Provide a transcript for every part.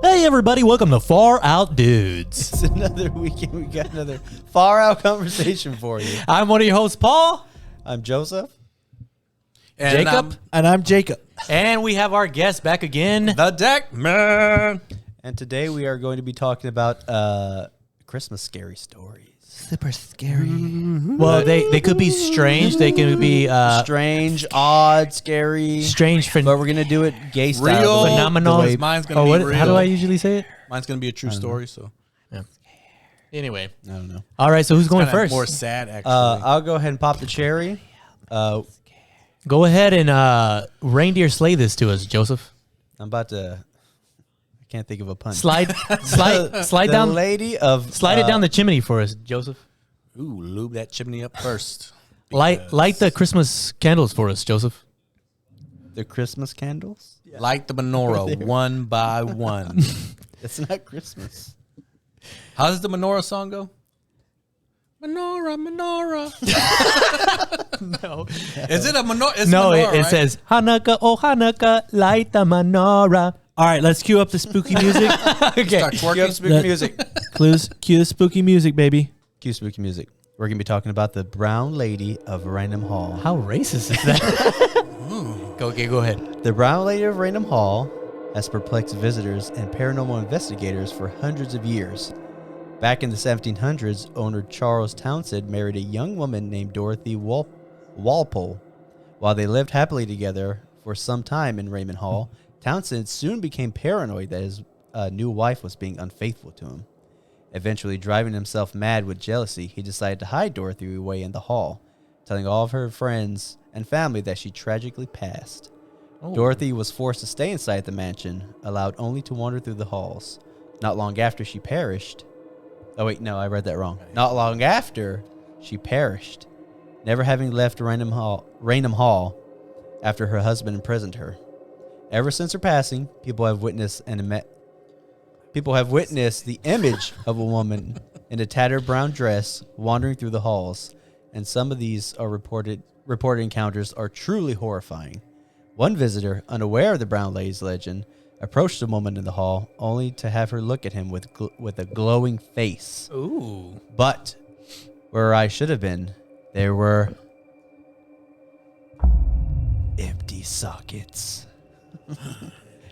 Hey everybody, welcome to Far Out Dudes. It's another weekend. We got another far out conversation for you. I'm one of your hosts, Paul. I'm Joseph. And Jacob. And I'm Jacob. And we have our guest back again. The Deck Man. And today we are going to be talking about Christmas scary stories. Super scary. Well, they could be strange. They can be Strange, odd, scary. strange, But we're going to do it gay style. Real. the way- phenomenal. the way- Mine's going to be real. How do I usually say it? Mine's going to be a true story, so. Anyway. I don't know. All right, so who's going Kinda first? more sad, actually. I'll go ahead and pop the cherry. Go ahead and reindeer slay this to us, Joseph. I'm about to... I can't think of a pun. Slide the down. lady of... Slide it down the chimney for us, Joseph. Ooh, lube that chimney up first. Light the Christmas candles for us, Joseph. The Christmas candles? Light the menorah one by one. It's not Christmas. How does the menorah song go? Menorah, menorah. No. Is it a menorah? It's No, menorah, it right? says, Hanukkah, oh Hanukkah, light the menorah. All right, let's cue up the spooky music. Okay. Start Cue up twerking. spooky music. Clues, cue the spooky music, baby. Cue spooky music. We're going to be talking about the Brown Lady of Raynham Hall. How racist is that? Go ahead. The Brown Lady of Raynham Hall has perplexed visitors and paranormal investigators for hundreds of years. Back in the 1700s, owner Charles Townsend married a young woman named Dorothy Walpole. While they lived happily together for some time in Raynham Hall, Townsend soon became paranoid that his new wife was being unfaithful to him. Eventually, driving himself mad with jealousy, he decided to hide Dorothy away in the hall, telling all of her friends and family that she tragically passed. Oh. Dorothy was forced to stay inside the mansion, allowed only to wander through the halls. Not long after she perished... Oh, wait, no, I read that wrong. Not long after, she perished, never having left Raynham Hall after her husband imprisoned her. Ever since her passing, people have witnessed the image of a woman in a tattered brown dress wandering through the halls, and some of these are reported encounters are truly horrifying. One visitor, unaware of the Brown Lady's legend, approached the woman in the hall, only to have her look at him with a glowing face. Ooh. But where I should have been, there were empty sockets.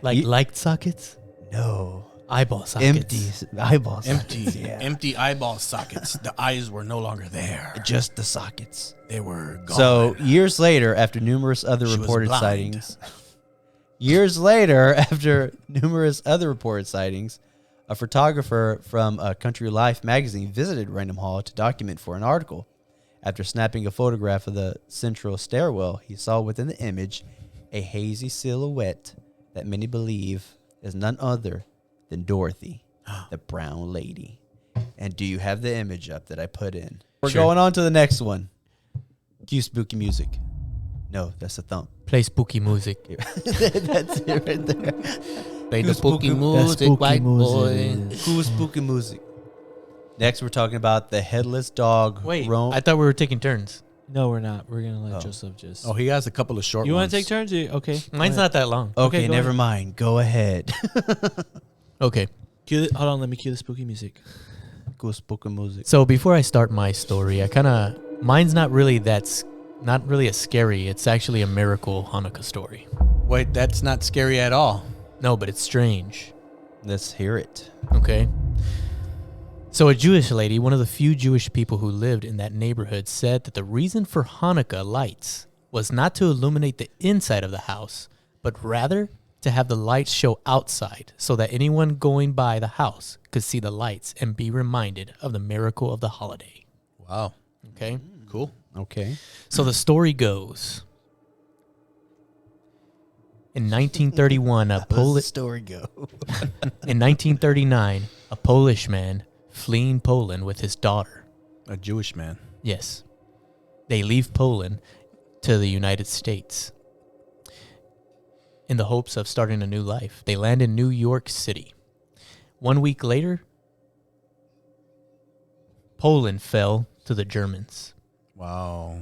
Like light sockets? No. Eyeball sockets. Empty eyeball sockets. Yeah. Empty eyeball sockets. The eyes were no longer there. Just the sockets. They were gone. So, years later, after numerous other She was reported blind. sightings, a photographer from Country Life magazine visited Raynham Hall to document for an article. After snapping a photograph of the central stairwell, he saw within the image a hazy silhouette that many believe is none other than Dorothy, the Brown Lady. And do you have the image up that I put in? We're Sure. going on to the next one. Cue spooky music. No, that's a thump. Play spooky music. That's it right there. Play the Who's spooky spooky- music, spooky white boy. music. Cool spooky music. Next, we're talking about the headless dog. Wait, I thought we were taking turns. No, we're not. We're going to let Oh. Joseph just... Oh, he has a couple of short you ones. want to take turns? Okay. Mine's not that long. Okay, Okay, go never ahead. mind. Go ahead. Okay. Hold on, let me cue the spooky music. Cool spooky music. So before I start my story, mine's not really not really a scary. It's actually a miracle Hanukkah story. Wait, that's not scary at all. No, but it's strange. Let's hear it. Okay. So a Jewish lady, one of the few Jewish people who lived in that neighborhood, said that the reason for Hanukkah lights was not to illuminate the inside of the house, but rather to have the lights show outside so that anyone going by the house could see the lights and be reminded of the miracle of the holiday. Wow. Okay? Cool. Okay. So the story goes, in 1931, How does the story go? In 1939, a Polish man fleeing Poland with his daughter. A Jewish man. Yes. They leave Poland to the United States in the hopes of starting a new life. They land in New York City. 1 week later, Poland fell to the Germans. Wow.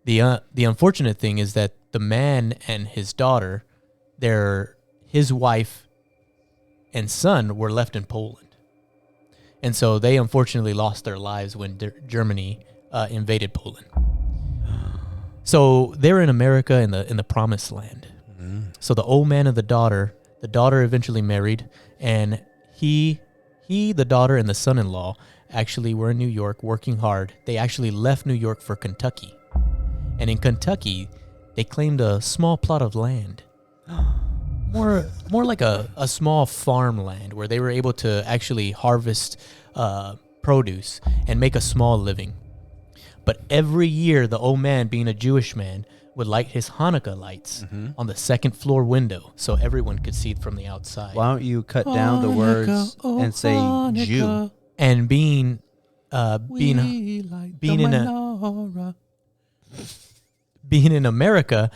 The unfortunate thing is that the man and his daughter, his wife and son were left in Poland. And so they unfortunately lost their lives when Germany invaded Poland. So they're in America in the promised land. So the old man and the daughter eventually married, and he, the daughter, and the son-in-law actually were in New York working hard. They actually left New York for Kentucky. And in Kentucky, they claimed a small plot of land. More like a small farmland where they were able to actually harvest produce and make a small living. But every year, the old man, being a Jewish man, would light his Hanukkah lights on the second floor window so everyone could see it from the outside. Why don't you cut down the words and say Jew? And being in America,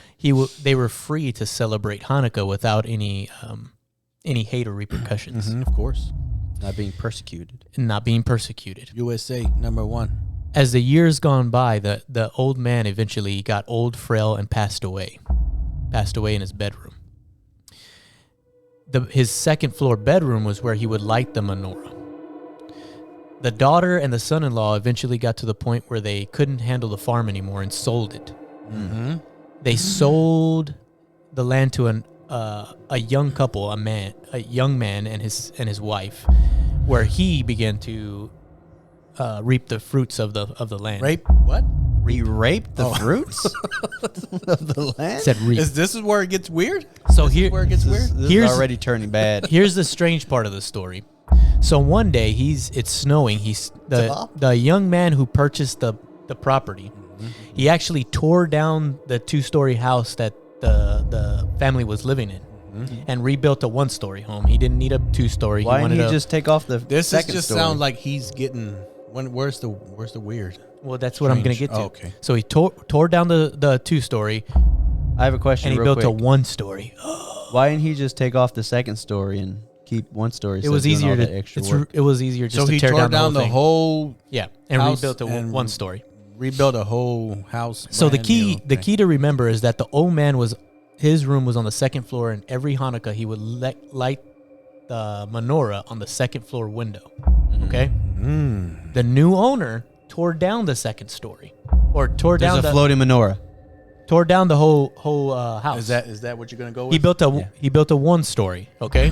they were free to celebrate Hanukkah without any hate or repercussions. Of course. Not being persecuted. And not being persecuted. USA, #1. As the years gone by, the old man eventually got old, frail, and passed away in his bedroom. His second floor bedroom was where he would light the menorah. The daughter and the son-in-law eventually got to the point where they couldn't handle the farm anymore and sold it. They sold the land to a young couple, a young man and his wife, where he began to reap the fruits of the land. Rape? What? You raped the fruits of the land? Said reap. This is where it gets weird? So This is where it gets weird? This Here's- is already turning bad. Here's the strange part of the story. So one day it's snowing. The young man who purchased the property, he actually tore down the 2-story house that the family was living in and rebuilt a 1-story home. He didn't need a 2-story. Why didn't he just take off the This second just story? sounds like he's getting... Where's the weird? Well, that's what I'm going to Strange. get to. Oh, okay. So he tore down the 2-story I have a question and he real built a quick. 1-story. Why didn't he just take off the second story and keep 1 story? It was easier to extra work? it was easier just So to he tear tore down the thing. whole... Yeah, and house rebuilt a and 1-story. Rebuilt a whole house. So the brand key new. key to remember is that the old man his room was on the second floor, and every Hanukkah he would light the menorah on the second floor window. Okay? The new owner tore down the second story, or tore There's down a floating menorah. tore down the whole house. Is that what you're gonna go with? He built a 1-story. Okay.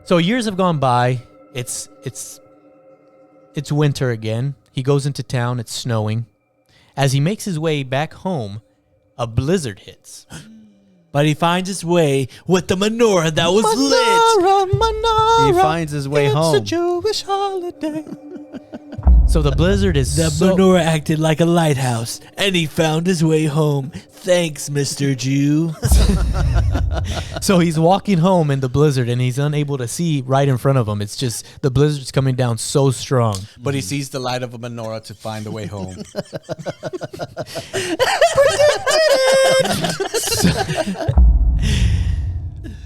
So years have gone by. It's winter again. He goes into town. It's snowing. As he makes his way back home, a blizzard hits. But he finds his way with the menorah that was lit. He finds his way home. Jewish holiday. So the blizzard is The so, menorah acted like a lighthouse, and he found his way home. Thanks, Mr. Jew. so he's walking home in the blizzard, and he's unable to see right in front of him. It's just the blizzard's coming down so strong. But he sees the light of a menorah to find the way home.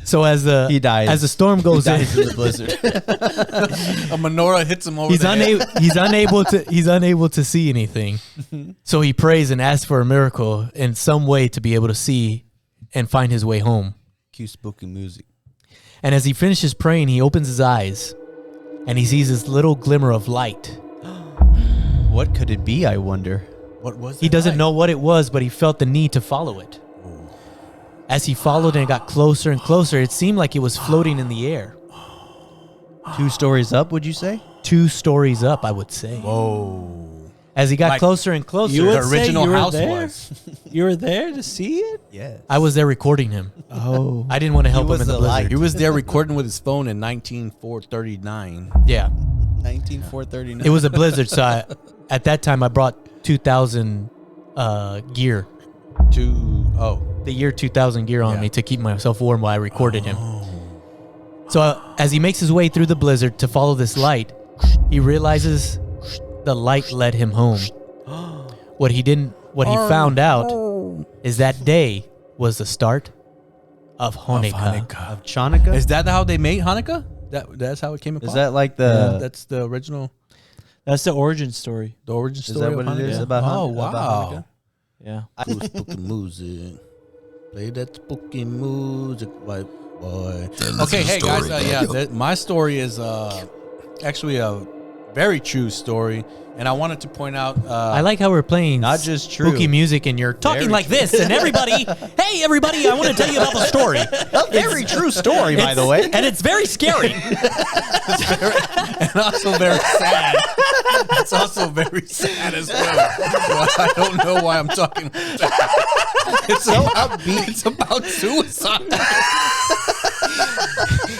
So He dies. as the storm goes in, Dies in the blizzard. A menorah hits him over he's the head. he's unable to see anything. So he prays and asks for a miracle in some way to be able to see and find his way home. Cue spooky music. And as he finishes praying, he opens his eyes and he sees this little glimmer of light. What could it be, I wonder? What was He it doesn't like? know what it was, but he felt the need to follow it. As he followed and it got closer and closer, it seemed like it was floating in the air. 2 stories up, would you say? 2 stories up, I would say. Whoa. As he got Like, closer and closer, you would The say original you were house there? was. You were there to see it? Yeah. I was there recording him. Oh. I didn't want to help him was in the the blizzard. light. He was there recording with his phone in 19439. Yeah, 19439. it was a blizzard. So at that time, I brought 2000 gear, the year 2000 gear on Yeah. me to keep myself warm while I recorded him. So as he makes his way through the blizzard to follow this light, he realizes the light led him home. What he found out is that day was the start of Hanukkah. Of Chanukah? Is that how they made Hanukkah? That's how it came about? Is that like the... That's the original, That's the origin story. the origin Is story that what of it is Hanukkah? about Oh, Hanukkah? wow. Yeah. Cool spooky music. Play that spooky music. boy. Okay, hey guys, my story is actually a very true story, and I wanted to point out. I like how we're playing Not just true. spooky music and you're talking Very like this, and everybody, hey everybody, I want to tell you about the story. A very true story, by the way. And it's very scary. and also very sad. It's also very sad as well. Well, I don't know why I'm talking like that. It's so upbeat. It's about suicide.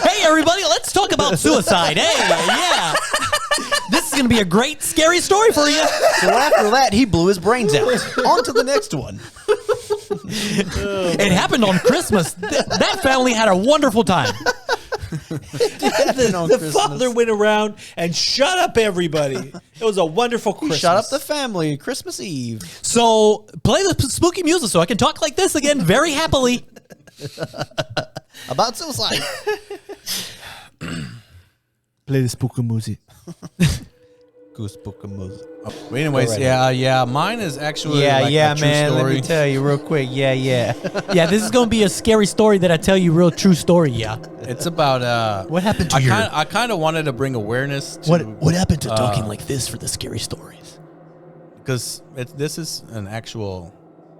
Hey everybody, let's talk about suicide. Hey, yeah. This is going to be a great, scary story for you. So after that, he blew his brains out. On to the next one. It happened on Christmas. That family had a wonderful time. The father went around and shut up everybody. It was a wonderful Christmas. Shut up the family. Christmas Eve. So play the spooky music so I can talk like this again very happily. About suicide. Play the spooky music. Goose book of music. But anyways, yeah, mine is actually Yeah, like yeah, a true man. story. Let me tell you real quick. Yeah. Yeah, this is going to be a scary story that I tell you, real true story, yeah. It's about What happened to your... I kind of wanted to bring awareness to What happened to talking like this for the scary stories? because this is an actual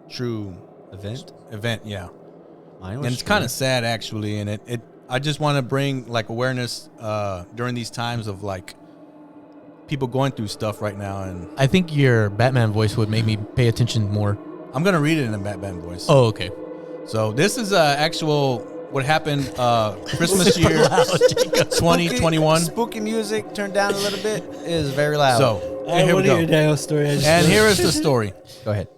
true event, yeah. Mine was And it's true. kind of sad actually, and it I just want to bring like awareness during these times of like people going through stuff right now, and I think your Batman voice would make me pay attention more. I'm gonna read it in a Batman voice. Oh, okay. So this is actual what happened Christmas year 2021. Spooky music turned down a little bit is very loud. So I here we want to go. hear Daniel's story. And here is the story. go ahead.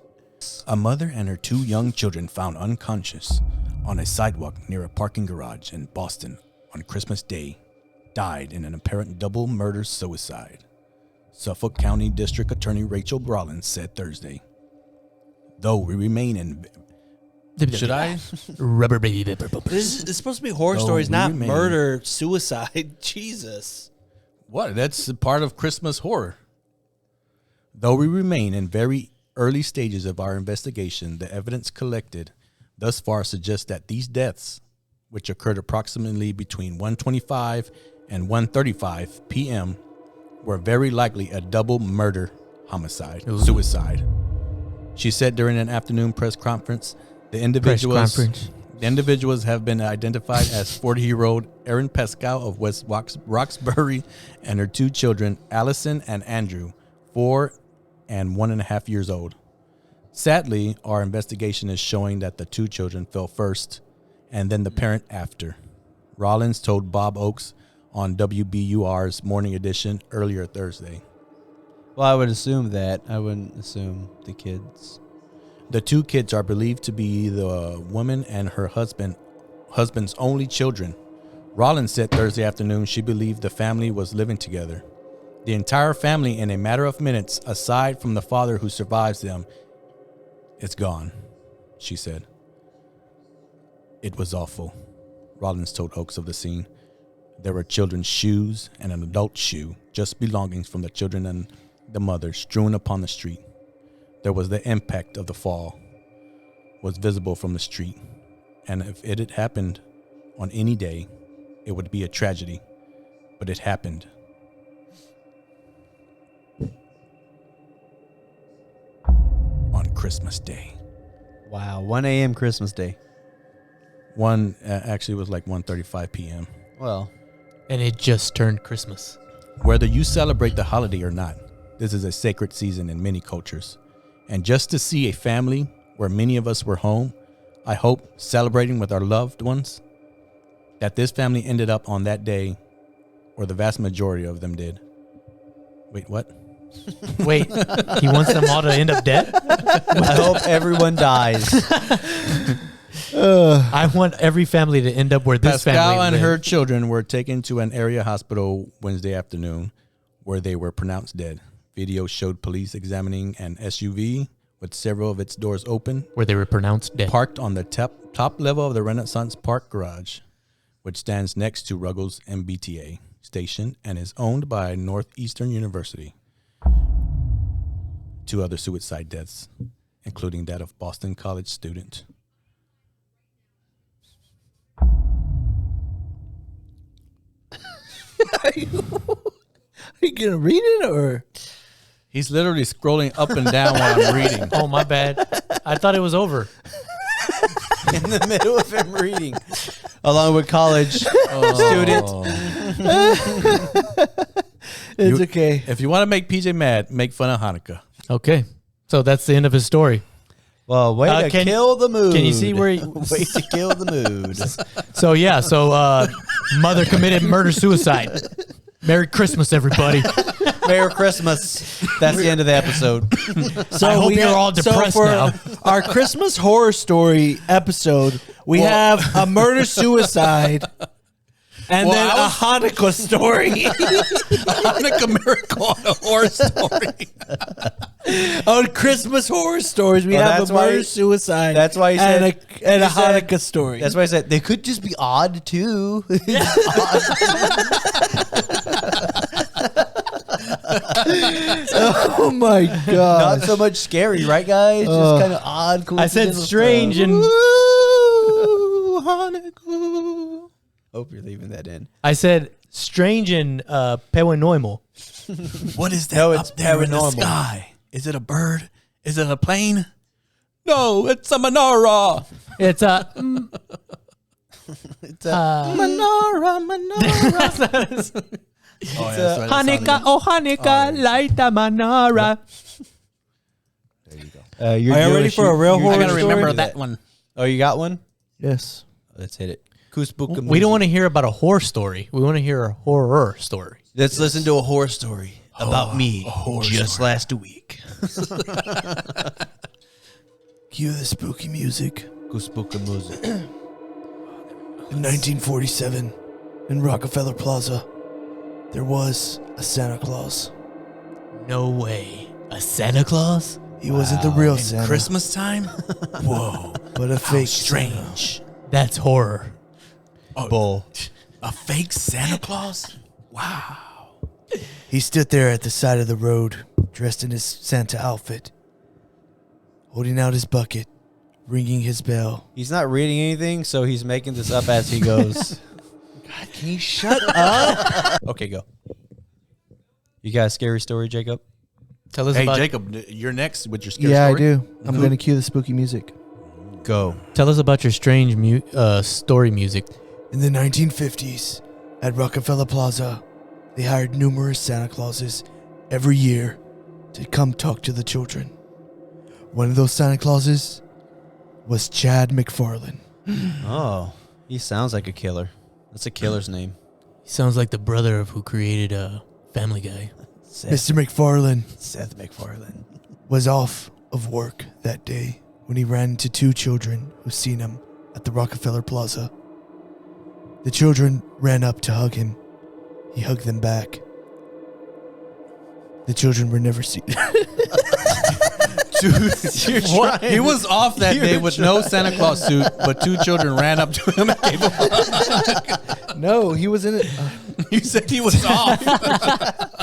A mother and her 2 young children found unconscious on a sidewalk near a parking garage in Boston on Christmas Day died in an apparent double murder-suicide. Suffolk County District Attorney Rachel Rollins said Thursday. Though we remain in... Should I? Rubber baby. This is supposed to be horror No, stories, we not remain- murder, suicide. Jesus. What? That's a part of Christmas horror. Though we remain in very early stages of our investigation, the evidence collected thus far suggests that these deaths, which occurred approximately between 1:25 and 1:35 p.m., were very likely a double murder suicide. She said during an afternoon press conference, the individuals have been identified as 40-year-old Erin Pascal of West Roxbury and her 2 children, Allison and Andrew, 4 and 1.5 years old. Sadly, our investigation is showing that the 2 children fell first and then the parent after. Rollins told Bob Oakes on WBUR's Morning Edition earlier Thursday. Well, I would assume that. I wouldn't assume the kids. The 2 kids are believed to be the woman and her husband's only children. Rollins said Thursday afternoon she believed the family was living together. The entire family, in a matter of minutes, aside from the father who survives them, it's gone, she said. It was awful, Rollins told Oakes of the scene. There were children's shoes and an adult shoe, just belongings from the children and the mother, strewn upon the street. There was the impact of the fall, was visible from the street, and if it had happened on any day, it would be a tragedy, but it happened. On Christmas Day. Wow, 1 a.m. Christmas Day. One actually was like 1:35 p.m. Well, And it just turned Christmas. Whether you celebrate the holiday or not, this is a sacred season in many cultures. And just to see a family where many of us were home, I hope celebrating with our loved ones, that this family ended up on that day, or the vast majority of them did. Wait, what? Wait, he wants them all to end up dead? I hope everyone dies. I want every family to end up where this Pascal family and lived. her children were taken to an area hospital Wednesday afternoon, where they were pronounced dead. Video showed police examining an SUV with several of its doors open, Where they were pronounced dead. parked on the top level of the Renaissance Park garage, which stands next to Ruggles MBTA station and is owned by Northeastern University. 2 other suicide deaths, including that of Boston College student. Are you gonna read it or? He's literally scrolling up and down while I'm reading. Oh, my bad. I thought it was over. In the middle of him reading, along with college student. It's okay. If you want to make PJ mad, make fun of Hanukkah. Okay. So that's the end of his story. Well, way to kill the mood. Can you see where way to kill the mood? So, yeah. So, mother committed murder-suicide. Merry Christmas, everybody. Merry Christmas. That's the end of the episode. So I hope you're all depressed for now. Our Christmas horror story episode, we have a murder-suicide. And then a Hanukkah story. Hanukkah miracle and a horror story. On Christmas horror stories, we have that's a why- murder-suicide. that's why he and said- a he said- Hanukkah story. That's why I said they could just be odd too. Oh my god! Not so much scary, right, guys? Just kind of odd. I said coincidental strange stuff. and Ooh, Hanukkah. Hope you're leaving that in. I said strange and paranormal. What is that No, it's up there in the paranormal. sky? Is it a bird? Is it a plane? No, it's a menorah. It's a It's a menorah. Oh, yeah, that's right. Hanukkah, oh Hanukkah, light the menorah. You're Are you Jewish, ready for a real I horror gotta story? remember that one. Oh, you got one? Yes. Let's hit it. Kusbuka We don't want to hear about a horror story. We want to hear a horror story. Let's listen to a horror story about me just last week. Cue the spooky music. Kusbuka music. In 1947, in Rockefeller Plaza, there was a Santa Claus. No way. A Santa Claus? He wasn't the real Santa, Christmas time? Whoa, but a fake Strange. That's horror. Bull. A fake Santa Claus? Santa. He stood there at the side of the road, dressed in his Santa outfit, holding out his bucket, ringing his bell. He's not reading anything, so he's making this up as he goes. God, can you shut up? Okay, go. You got a scary story, Jacob? Tell us Hey, about Jacob, you're next with your scary Yeah, I story. do. I'm going to cue the spooky music. Go. Tell us about your strange story music. In the 1950s, at Rockefeller Plaza, they hired numerous Santa Clauses every year to come talk to the children. One of those Santa Clauses was Chad McFarlane. Oh, he sounds like a killer. That's a killer's name. He sounds like the brother of who created Family Guy. Mr. McFarlane Seth MacFarlane. was off of work that day when he ran into two children who seen him at the Rockefeller Plaza. The children ran up to hug him. He hugged them back. The children were never seen. What? He was off that day with no Santa Claus suit, but two children ran up to him and gave him No, he was in it. You said he was off.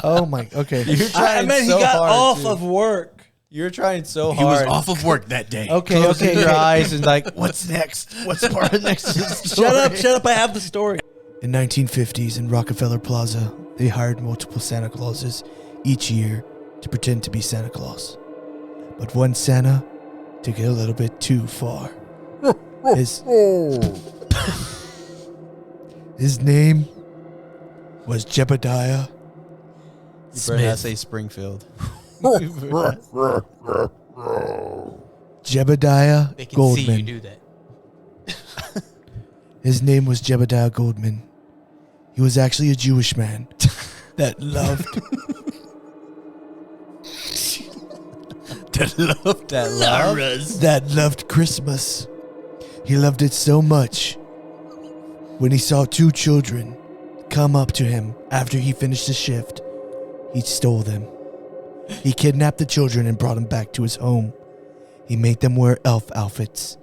Oh my. Okay. You're trying he so got hard, off dude. of work. You're trying so He was hard. off of work that day. Okay. Closing Okay. your eyes and like, what's next? What's part of next? Shut up. Shut up. I have the story. In 1950s in Rockefeller Plaza, they hired multiple Santa Clauses each year to pretend to be Santa Claus. But one Santa took it a little bit too far. His name was Jebediah. You better not say Springfield. Jebediah They can Goldman. see you do that. His name was Jebediah Goldman. He was actually a Jewish man that loved that loved Christmas. He loved it so much. When he saw two children come up to him after he finished his shift, he stole them. He kidnapped the children and brought them back to his home. He made them wear elf outfits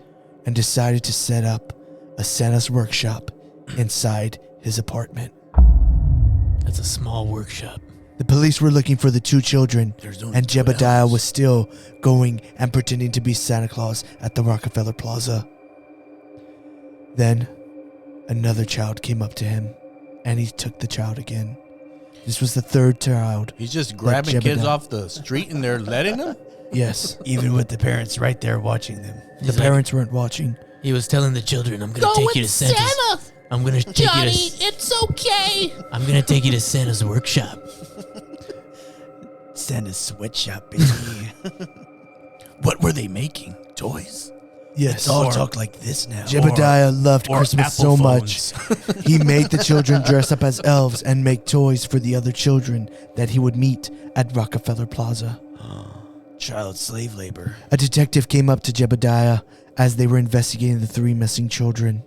and decided to set up a Santa's workshop inside his apartment. That's a small workshop. The police were looking for the two children, There's no and two Jebediah elves. was still going and pretending to be Santa Claus at the Rockefeller Plaza. Then, another child came up to him, and he took the child again. This was the third child. He's just grabbing Jebediah. kids off the street and they're letting them? Yes. Even with the parents right there watching them. The parents weren't watching. He was telling the children, I'm going to take you to Santa's. I'm going to take you to... it's okay. I'm going to take you to Santa's workshop. Santa's sweatshop, baby. What were they making? Toys? Yes. All talk like this now. Jebediah loved or Christmas so Apple much. phones. He made the children dress up as elves and make toys for the other children that he would meet at Rockefeller Plaza. Child slave labor. A detective came up to Jebediah as they were investigating the 3 missing children.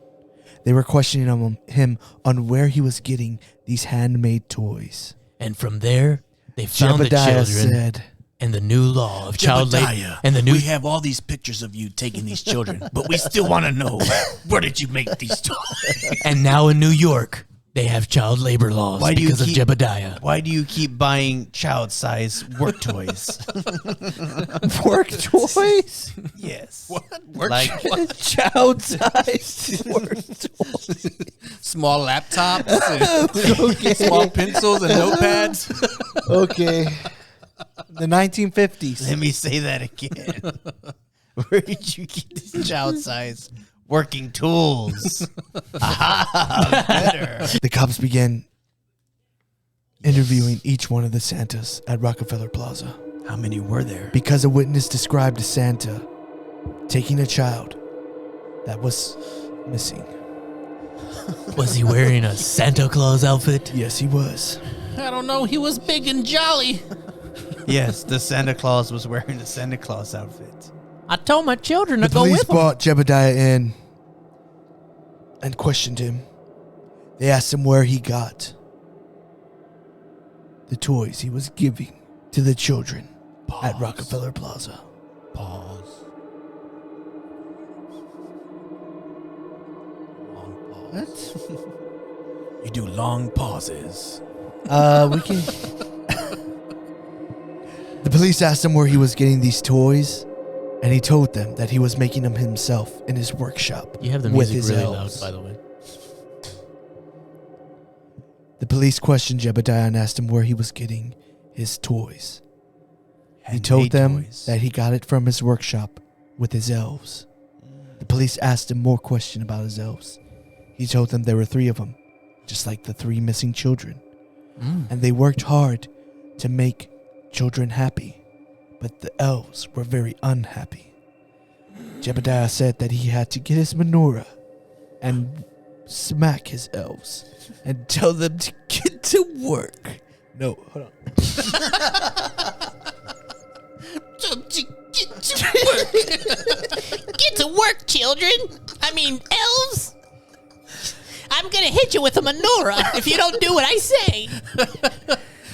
They were questioning him on where he was getting these handmade toys. And from there, they found the Jebediah children said, and the new law of child labor. Jebediah, And the new... we have all these pictures of you taking these children, but we still want to know, where did you make these toys? And now in New York, they have child labor laws Why do you because of keep- Jebediah. Why do you keep buying child-sized work toys? work toys? Yes. What? Like Child-sized work toys. Small laptops, and small pencils and notepads. Okay. The 1950s. Let me say that again. Where did you get these child-sized working tools? Aha, better. The cops began interviewing each one of the Santas at Rockefeller Plaza How many were there? because a witness described a Santa taking a child that was missing. Was he wearing a Santa Claus outfit? Yes, he was. I don't know. He was big and jolly. Yes, the Santa Claus was wearing the Santa Claus outfit. I told my children The to go police with him. brought Jebediah in and questioned him. They asked him where he got the toys he was giving to the children at Rockefeller Plaza. Pause. Long pause. What? You do long pauses. We can. The police asked him where he was getting these toys, and he told them that he was making them himself in his workshop. You have the with music his really elves. loud, by the way. The police questioned Jebediah and asked him where he was getting his toys. He told them that he got it from his workshop with his elves. The police asked him more questions about his elves. He told them there were 3 of them, just like the 3 missing children. And they worked hard to make children happy, but the elves were very unhappy. Jebediah said that he had to get his menorah and smack his elves and tell them to get to work. No, hold on. Get to work, children. I mean, elves. I'm gonna hit you with a menorah if you don't do what I say.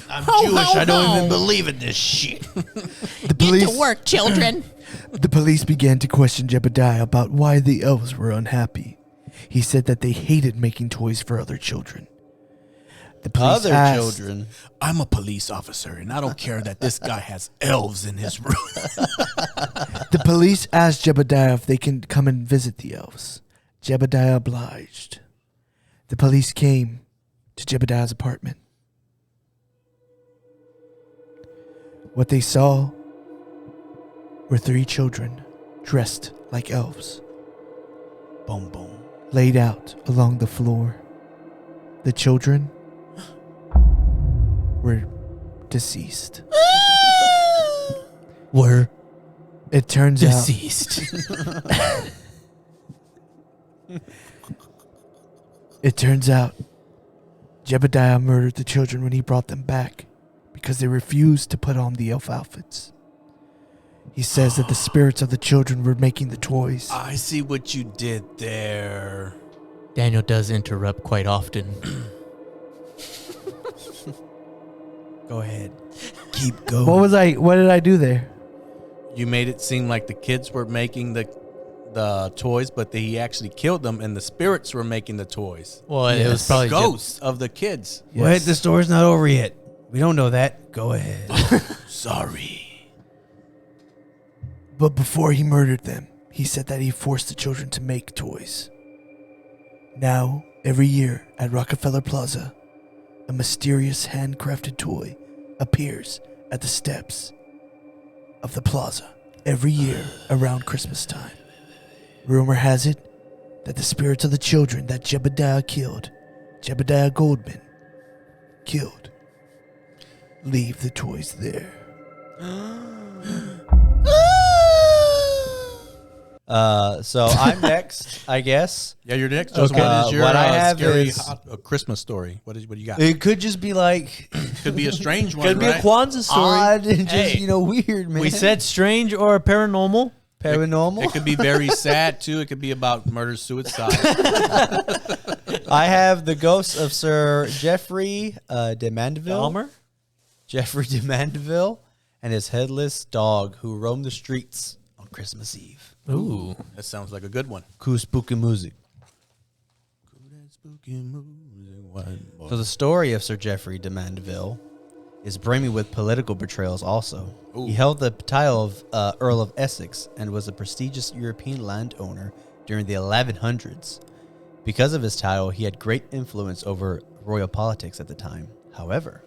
I'm Ho, Jewish. ho, I don't ho. even believe in this shit. The Get police, to work, children. the police began to question Jebediah about why the elves were unhappy. He said that they hated making toys for other children. The police Other asked- children. I'm a police officer, and I don't care that this guy has elves in his room. The police asked Jebediah if they can come and visit the elves. Jebediah obliged. The police came to Jebediah's apartment. What they saw were 3 children dressed like elves, Boom, boom. laid out along the floor. The children were deceased. Were It turns out deceased. Jebediah murdered the children when he brought them back because they refused to put on the elf outfits. He says that the spirits of the children were making the toys. I see what you did there. Daniel does interrupt quite often. Go ahead. Keep going. What did I do there? You made it seem like the kids were making the toys, but he actually killed them, and the spirits were making the toys. Well, it was Yes. probably Ghosts of the kids. Wait, the story's not over yet. We don't know that. Go ahead. Sorry. But before he murdered them, he said that he forced the children to make toys. Now, every year at Rockefeller Plaza, a mysterious handcrafted toy appears at the steps of the plaza every year around Christmas time. Rumor has it that the spirits of the children that Jebediah Goldman killed, leave the toys there. So I'm next, I guess. Yeah, you're next. Joseph. Okay. What is your What I have scary is- Christmas story? What you got? It could just be like Could be a strange one, Could be right? a Kwanzaa story. odd and just, Hey. weird, man. We said strange or paranormal. paranormal. It could be very sad too. It could be about murder, suicide. I have the ghost of Sir Geoffrey de Mandeville. Dahmer? Jeffrey de Mandeville and his headless dog who roamed the streets on Christmas Eve. Ooh. That sounds like a good one. Cool spooky music. So the story of Sir Geoffrey de Mandeville is brimming with political betrayals also. Ooh. He held the title of Earl of Essex and was a prestigious European landowner during the 1100s. Because of his title, he had great influence over royal politics at the time. However,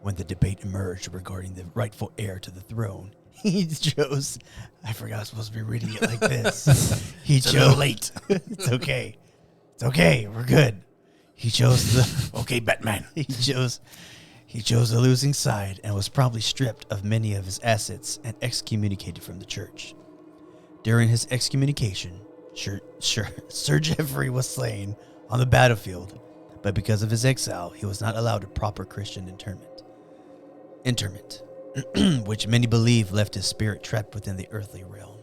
when the debate emerged regarding the rightful heir to the throne, he chose... I forgot I was supposed to be reading it like this. He chose... a little late. It's okay. It's okay. We're good. He chose the... Okay, Batman. He chose the losing side and was promptly stripped of many of his assets and excommunicated from the church. During his excommunication, Sir Geoffrey was slain on the battlefield, but because of his exile, he was not allowed a proper Christian interment, which many believe left his spirit trapped within the earthly realm.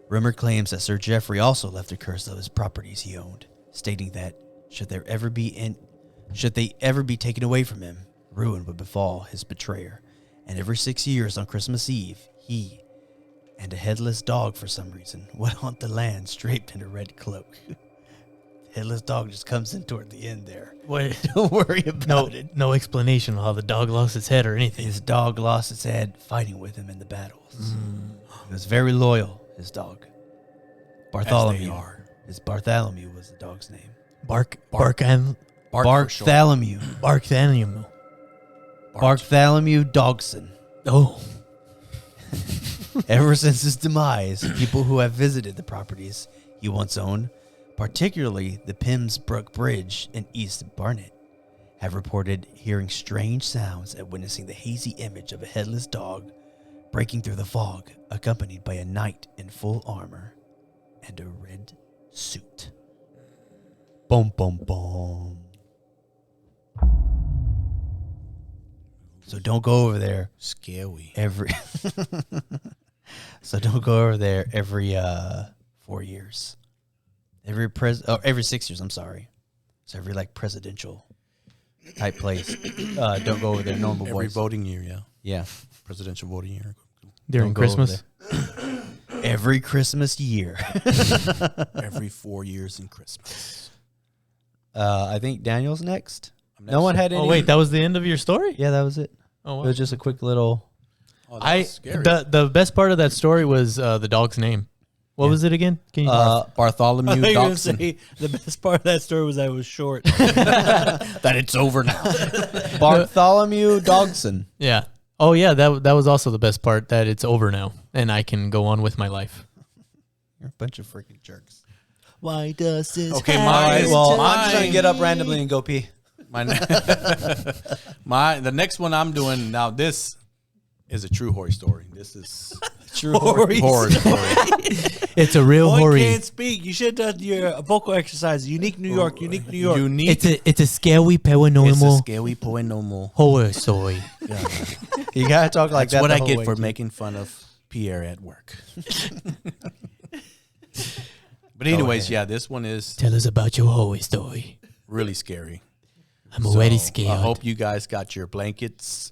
Rumor claims that Sir Geoffrey also left a curse of his properties he owned, stating that should they ever be taken away from him, ruin would befall his betrayer. And every 6 years on Christmas Eve, he and a headless dog, for some reason, would haunt the land draped in a red cloak. Headless dog just comes in toward the end there. Wait, Don't worry about it. no explanation on how the dog lost its head or anything. His dog lost its head fighting with him in the battles. He was very loyal, his dog. Bartholomew. are. His Bartholomew was the dog's name. Bartholomew. Bartholomew Dogson. Oh. Ever since his demise, people who have visited the properties he once owned, particularly the Pimsbrook Bridge in East Barnet, have reported hearing strange sounds and witnessing the hazy image of a headless dog breaking through the fog, accompanied by a knight in full armor and a red suit. Boom, boom, boom. So don't go over there Scary. every... So don't go over there every 4 years. Every 6 years, I'm sorry. So every presidential type place. Don't go over there. Normal Every boys. voting year, yeah. Yeah. Presidential voting year. During Don't go over Christmas. Every Christmas year. Every 4 years in Christmas. I think Daniel's next. I'm No next. one had any. Oh, wait, that was the end of your story? Yeah, that was it. Oh, It wow. was just a quick little. Oh, that was scary. The best part of that story was the dog's name. What was it again? Can you Bartholomew Dawson. The best part of that story was that it was short. That it's over now. Bartholomew Dogson. Yeah. Oh yeah, that was also the best part, that it's over now and I can go on with my life. You're a bunch of freaking jerks. Why does this Okay, happen All right, well, to I'm just going me? to get up randomly and go pee. The next one I'm doing now. This is a true horror story. This is True horror story. It's a real Boy horror. can't speak. You should have done your vocal exercise. Unique New York. Unique New York. Unique. It's a scary It's a paranormal scary paranormal. horror story. You got to talk like That's that. what the I whole get way, for too. making fun of Pierre at work. But anyways, yeah, this one is Tell us about your horror story. really scary. I'm already So, scared. I hope you guys got your blankets,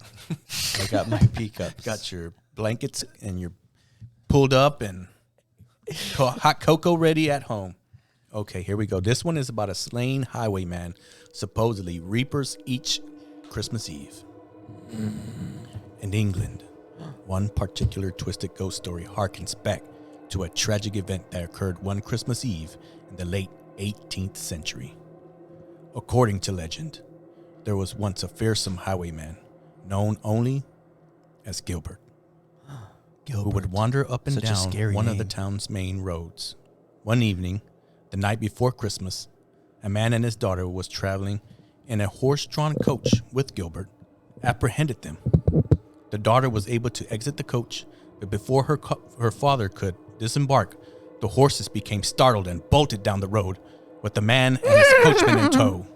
I got my pee cups. got your blankets, and you're pulled up and hot cocoa ready at home. Okay, here we go. This one is about a slain highwayman, supposedly reapers each Christmas Eve. In England, one particular twisted ghost story harkens back to a tragic event that occurred one Christmas Eve in the late 18th century. According to legend, there was once a fearsome highwayman known only as Gilbert, who would wander up and Such a down scary one of the name. town's main roads. One evening, the night before Christmas, a man and his daughter was traveling in a horse-drawn coach with Gilbert, apprehended them. The daughter was able to exit the coach, but before her father could disembark, the horses became startled and bolted down the road with the man and his coachman in tow.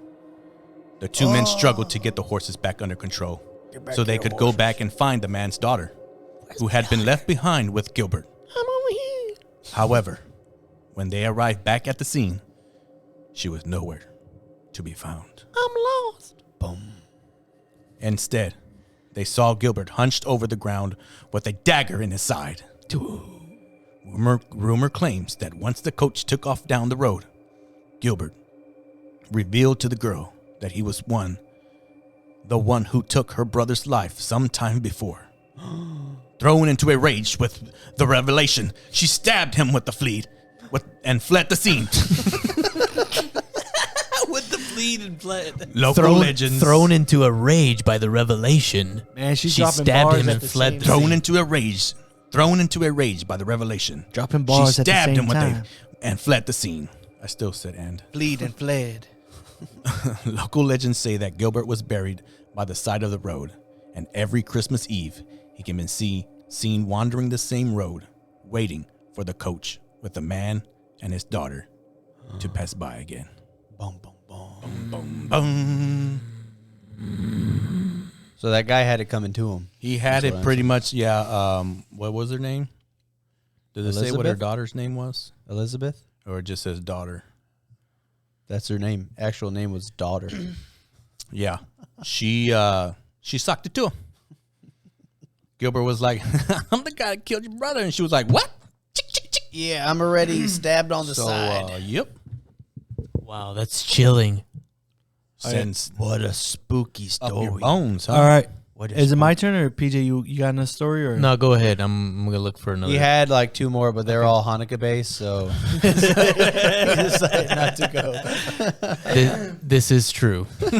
The two men struggled to get the horses back under control so they could go back and find the man's daughter, who had been left behind with Gilbert. I'm over here. However, when they arrived back at the scene, she was nowhere to be found. I'm lost. Instead, they saw Gilbert hunched over the ground with a dagger in his side. Rumor claims that once the coach took off down the road, Gilbert revealed to the girl that he was the one who took her brother's life some time before. Thrown into a rage with the revelation, she stabbed him with the fleet and fled the scene. With the bleed and bled. Local legends. Thrown into a rage by the revelation. Man, she's she dropping stabbed bars him at and the fled. same The time. Thrown into a rage by the revelation. Dropping bars she at the stabbed same him time. and fled the scene. I still said and. Bleed and fled. Local legends say that Gilbert was buried by the side of the road, and every Christmas Eve he can be seen wandering the same road, waiting for the coach with the man and his daughter to pass by again. Boom, boom, boom. Boom, boom. So that guy had it coming to him. He had That's what it I'm pretty much, yeah. What was her name? Did it say what her Elizabeth? daughter's name was? Elizabeth? Or it just says daughter? That's her name. Actual name was daughter. Yeah. She sucked it to him. Gilbert was like, I'm the guy that killed your brother. And she was like, what? Yeah, I'm already stabbed on the So, side. yep. Wow, that's chilling. Since What a spooky up your story. bones, huh? All right. What Is it my turn or PJ? You got another story or No, go ahead. I'm gonna look for another. He had like two more, but they're all Hanukkah based, so he decided not to go. This is true. Okay,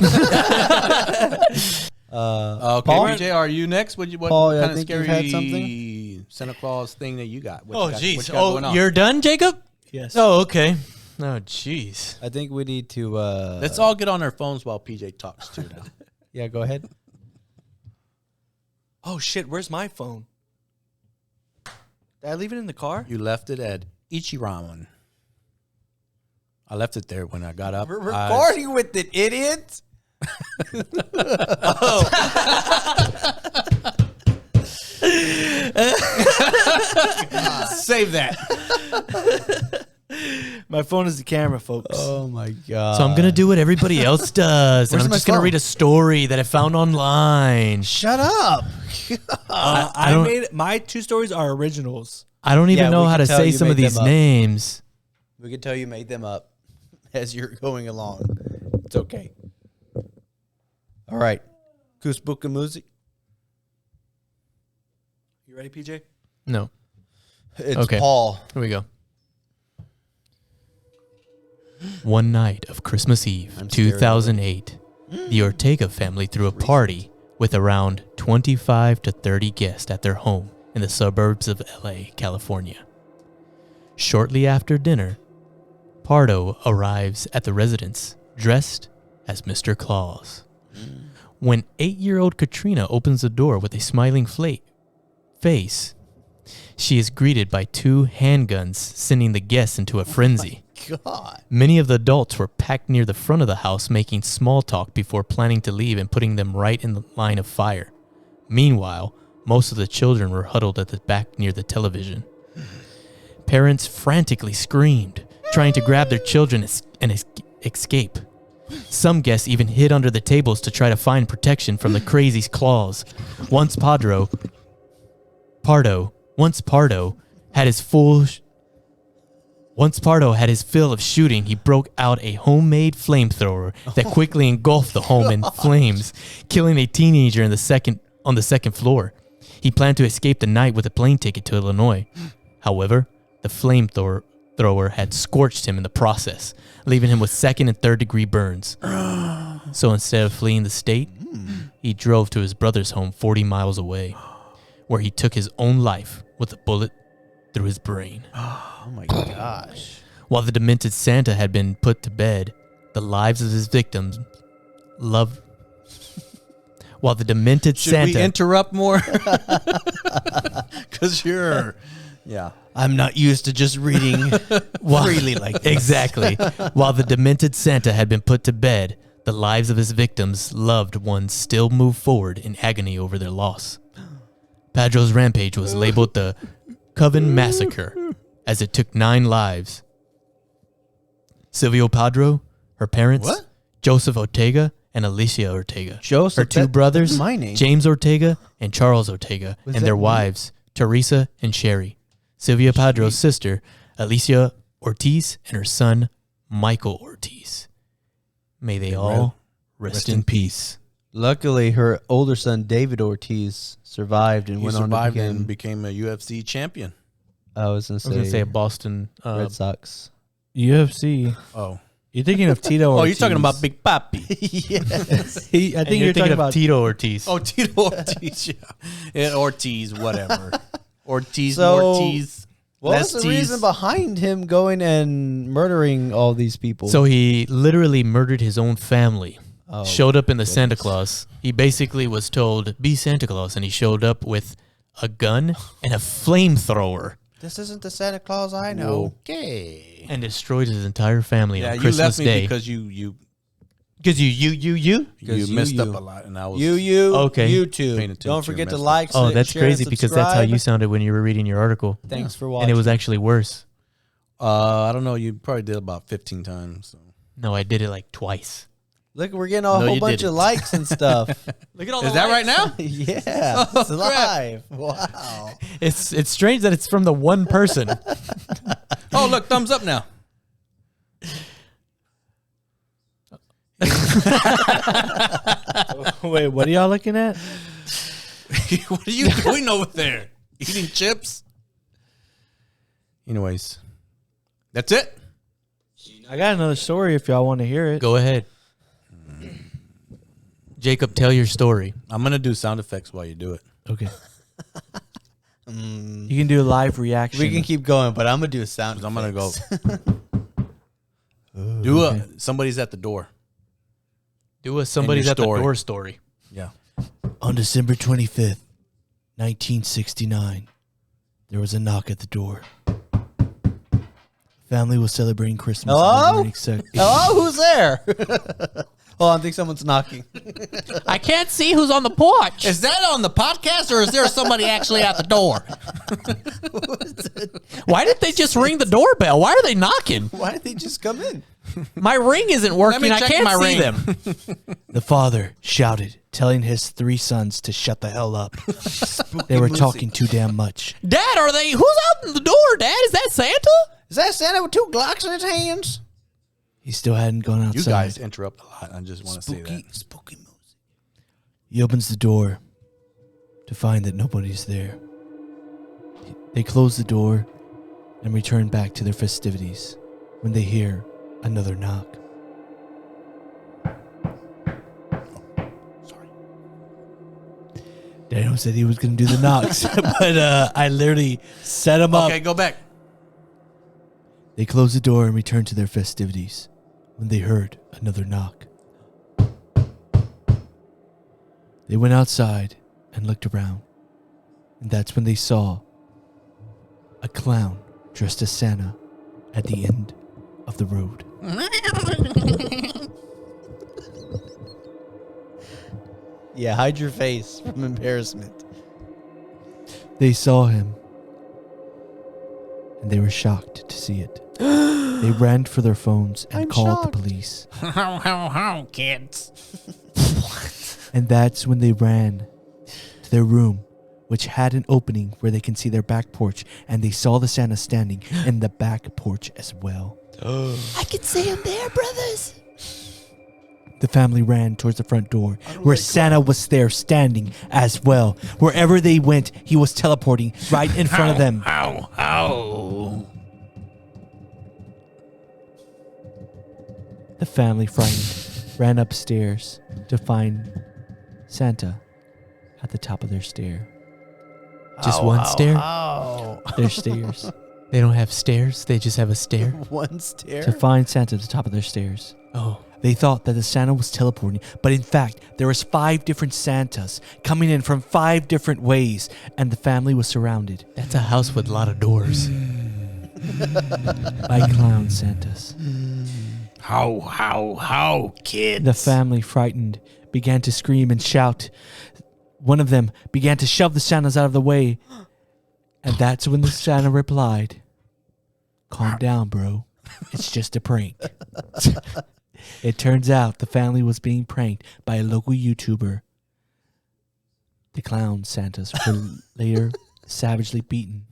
Paul? PJ, are you next? What Paul, I kind of think scary you've had something? Santa Claus thing that you got? Oh, What jeez. you got going Oh, on? you're done, Jacob? yes? Oh, okay. Oh, jeez. I think we need to. Let's all get on our phones while PJ talks too. Now. Yeah, go ahead. Oh shit! Where's my phone? Did I leave it in the car? You left it at Ichiramen. I left it there when I got up. We're recording with it, idiot. Save that. My phone is the camera, folks. Oh my god. So I'm gonna do what everybody else does, and Where's I'm my just gonna phone? read a story that I found online. Shut up. I don't- made my two stories are originals. I don't even Yeah, know we how can to tell say you some of made these them up. names. We can tell you made them up as you're going along. It's okay. All right. Kusbuka music. You ready, PJ? No. It's Okay. Paul. Here we go. One night of Christmas Eve, I'm scared. 2008, the Ortega family threw a party with around 25 to 30 guests at their home in the suburbs of LA, California. Shortly after dinner, Pardo arrives at the residence dressed as Mr. Claus. When 8-year-old Katrina opens the door with a smiling face, she is greeted by 2 handguns, sending the guests into a frenzy. God. Many of the adults were packed near the front of the house, making small talk before planning to leave and putting them right in the line of fire. Meanwhile, most of the children were huddled at the back near the television. Parents frantically screamed, trying to grab their children and escape. Some guests even hid under the tables to try to find protection from the crazy's claws. Once Pardo had his fill of shooting, he broke out a homemade flamethrower that quickly engulfed the home in flames, killing a teenager on the second floor. He planned to escape the night with a plane ticket to Illinois. However, the flamethrower had scorched him in the process, leaving him with 2nd and 3rd degree burns. So instead of fleeing the state, he drove to his brother's home 40 miles away, where he took his own life with a bullet through his brain. Oh my gosh. While the demented Santa had been put to bed, the lives of his victims loved. While the demented Should Santa. we interrupt more? Because you're, yeah. I'm not used to just reading freely like this. Exactly. While the demented Santa had been put to bed, the lives of his victims' loved ones still moved forward in agony over their loss. Padro's rampage was labeled the Coven Massacre, as it took 9 lives. Silvio Padro, her parents, What? Joseph Ortega, and Alicia Ortega. Joseph, her 2 that's brothers, my name. James Ortega and Charles Ortega, Was and that their me? wives, Teresa and Sherry. Sylvia Padro's sister, Alicia Ortiz, and her son, Michael Ortiz. May they all rest in peace. Luckily, her older son, David Ortiz, survived and He went on to survived become, and became a UFC champion. I was going I was going to say a Boston. Red Sox. UFC. Oh. You're thinking of Tito Ortiz. Oh, you're talking about Big Papi. Yes. I and think you're you're thinking talking of about Tito Ortiz. Oh, Tito Ortiz, yeah. Yeah, Ortiz, whatever. Ortiz, So, Ortiz. What was the Lesties. reason behind him going and murdering all these people? So he literally murdered his own family. Oh, Showed up in the Santa Claus. He basically was told, be Santa Claus. And he showed up with a gun and a flamethrower this isn't the Santa Claus I know. Okay. and destroyed his entire family Yeah, on you Christmas left me Day. because you Because you. messed you. up a lot, and I was Okay. You Paying too. attention Don't to your forget to message. like. Oh, that's share, and crazy because that's how you subscribe. sounded when you were reading your article. Thanks for watching. And it was actually worse. I don't know. You probably did about 15 times. So. No, I did it like twice. Look, we're getting a No, whole you bunch didn't. of likes and stuff. Look at all Is that right now? Yeah, it's live. Wow. It's strange that it's from the one person. Oh, look, thumbs up now. Wait, what are y'all looking at? What are you doing over there? Eating chips? Anyways, that's it. I got another story if y'all want to hear it. Go ahead. Jacob, tell your story. I'm gonna do sound effects while you do it. Okay. You can do a live reaction. We can keep going, but I'm gonna do a sound. 'Cause I'm gonna go. Ooh. Do a somebody's at the door. Do a somebody's your at the story. door story. Yeah. On December 25th, 1969, there was a knock at the door. Family was celebrating Christmas. Hello? Hello? Hello, who's there? Oh, I think someone's knocking. I can't see who's on the porch. Is that on the podcast, or is there somebody actually at the door? Why didn't they just ring the doorbell? Why are they knocking? Why did they just come in? My ring isn't working. me I check can't my see ring. them. The father shouted, telling his 3 sons to shut the hell up. They were talking too damn much. Dad, are they? Who's out the door? Dad, is that Santa? Is that Santa with 2 Glocks in his hands? He still hadn't gone outside. You guys interrupt a lot. I just want to say that. Spooky music. He opens the door to find that nobody's there. They close the door and return back to their festivities when they hear another knock. Daniel said he was going to do the knocks, but I literally set him up. Okay, go back. They closed the door and returned to their festivities when they heard another knock. They went outside and looked around, and that's when they saw a clown dressed as Santa at the end of the road. Yeah, hide your face from embarrassment. They saw him, and they were shocked to see it. They ran for their phones and I'm called shocked. the police. How, kids? And that's when they ran to their room, which had an opening where they can see their back porch, and they saw the Santa standing in the back porch as well. I can see him there, brothers. The family ran towards the front door, where Santa was there standing as well. Wherever they went, he was teleporting right in front of them. How? The family, frightened, ran upstairs to find Santa at the top of their stair. Just one stair? Their stairs. They don't have stairs. They just have a stair. One stair. To find Santa at the top of their stairs. Oh, They thought that the Santa was teleporting, but in fact, there was 5 different Santas coming in from 5 different ways, and the family was surrounded that's a house with a lot of doors. by clown Santas. How, kids? The family, frightened, began to scream and shout. One of them began to shove the Santas out of the way, and that's when the Santa replied, "Calm down, bro. It's just a prank." It turns out the family was being pranked by a local YouTuber. The clown Santas were later savagely beaten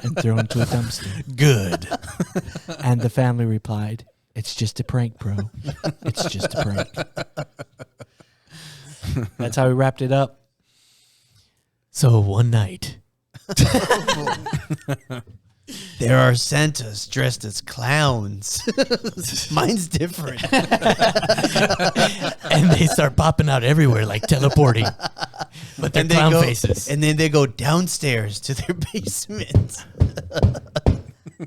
and thrown into a dumpster. Good. And the family replied, "It's just a prank, bro. It's just a prank." That's how we wrapped it up. So one night, There are Santas dressed as clowns. Mine's different. and they start popping out everywhere like teleporting, but they're And they clown go- faces. And then they go downstairs to their basement.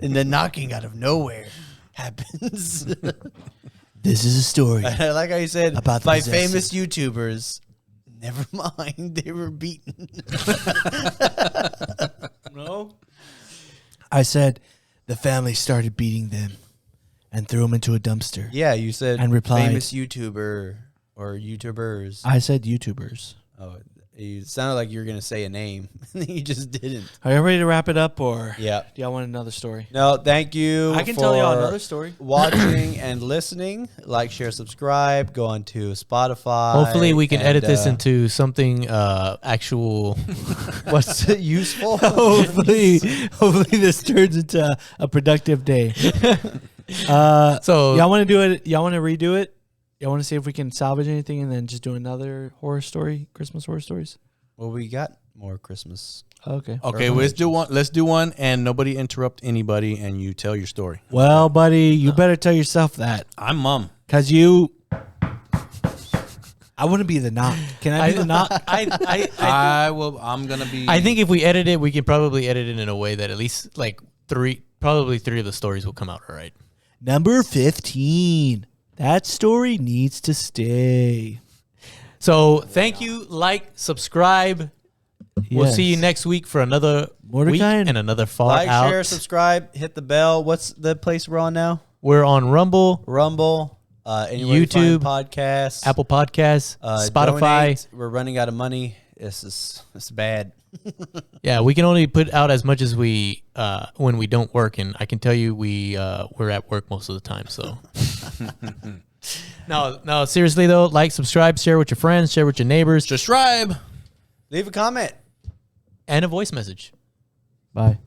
And the knocking out of nowhere happens. This is a story. I like how you said About the by possessor. famous YouTubers. Never mind, they were beaten. No. I said the family started beating them and threw them into a dumpster. Yeah, you said And replied- famous YouTuber or YouTubers. I said YouTubers. Oh, it sounded like you were gonna say a name. You just didn't. Are you ready to wrap it up, or Yeah. do y'all want another story? No, thank you. I can tell y'all for another story. Watching and listening. Like, share, subscribe. Go on to Spotify. Hopefully, we can and, edit this into something actual. what's useful. hopefully this turns into a productive day. So Y'all want to do it? Y'all want to redo it? Y'all want to see if we can salvage anything and then just do another horror story, Christmas horror stories? Well, we got more Christmas. Okay. Okay, let's do one. Let's do one, and nobody interrupt anybody, and you tell your story. Well, buddy, you better tell yourself that, I'm mum. cause you. I want to be the knock. Can I be the knock? I will. I'm gonna be. I think if we edit it, we can probably edit it in a way that at least like probably three of the stories will come out all right. Number 15. That story needs to stay. So thank you, like, subscribe. We'll see you next week for another week Mordecai and- and another Far Like, Out. share, subscribe, hit the bell. What's the place we're on now? We're on Rumble, Rumble, anywhere you YouTube, find podcasts, Apple Podcasts, Spotify. donate. We're running out of money. It's bad. Yeah, we can only put out as much as we when we don't work, and I can tell you we're at work most of the time. So no, seriously though, like, subscribe, share with your friends, share with your neighbors, subscribe. Leave a comment. and a voice message. Bye.